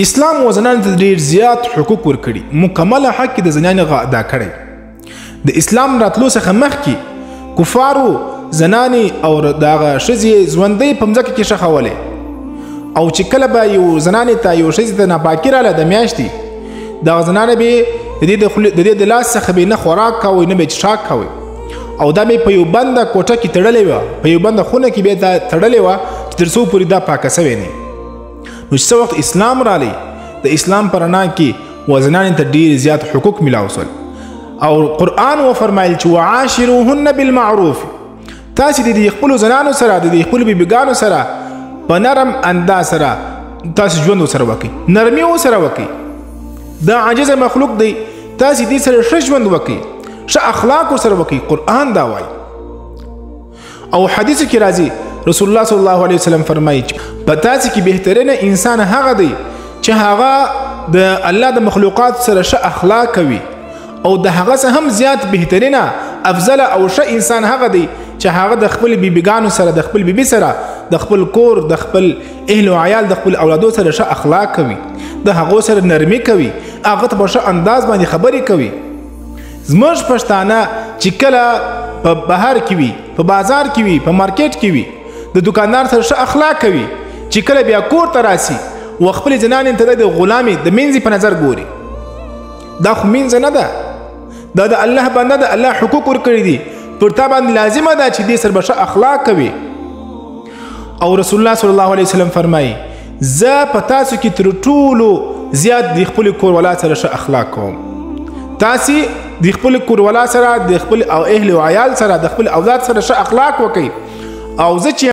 اسلام و زنانو ته ډیر زیات حقوق ورکړي، مکمل حق د زنانو ادا کړی. د اسلام راتلو څخه مخکې کفارو زنانې او دغه ښځې ژوندۍ په مځکه کې ښخولې، او چې کله به یو زنانې ته یو ښځې ته ناپاکي راغله د میاشتې، دغه زنانه به د دې د لاس څخه به نه خوراک کوئ نه به څښاک کوئ، او دا به په یو بنده کوټه کې تړلې وه، په یو بنده خونه کې به دا تړلې وه چې تر څو پورې دا پاکه سوې نه. نو چې څه وخت اسلام رالی، د اسلام په رڼا کې و زنانې ته ډېر زیات حقوق میلاو شول، او قرآن وفرمایل چې وعاشروهن بالمعروف، تاسې د دې خپلو زنانو سره د دې خپلو بیبیګانو سره په نرم انداز سره تاسې ژوند ورسره وکړئ، نرمي ورسره وکړئ. دا عاجزه مخلوق دی، تاسې دې سره ښه ژوند وکړئ، ښه اخلاق ورسره وکړئ. قرآن دا وایي. او حدیث کې راځي رسول الله صلی الله علیه وسلم فرمایي چې په تاسې کې بهترینه انسان هغه دی چې هغه د الله د مخلوقات سره ښه اخلاق کوي، او د هغه څه هم زیات بهترینه افضل او ښه انسان هغه دی چې هغه د خپل بیبیګانو سره، د خپل بیبي سره، د خپل کور، د خپل اهل او عیال، د خپل اولادو سره ښه اخلاق کوي، د هغو سره نرمي کوي، هغه ته په ښه انداز باندې خبرې کوي. زموږ پښتانه چې کله په بهر کې وي، په بازار کې وي، په مارکیټ کې وي، د دکاندار سره ښه اخلاق کوي، چې کله بیا کور ته راسي و خپل زنانې ته د غلامې د مینځي په نظر ګوري، دا خو مینځ نه ده، دا د الله بنده د الله حقوق ورکړي دي، پر تا باندې لازمه ده چې دې سره به ښه اخلاق کوي. او رسول الله صلی الله علیه وسلم فرمایي زه په تاسو کې تر ټولو زیات د خپل کوروالا سره ښه اخلاق کوم. تاسې د خپل کوروالا سره، د خپل اهل او عیال سره، د خپل اولاد سره ښه اخلاق وکړئ، او زه چې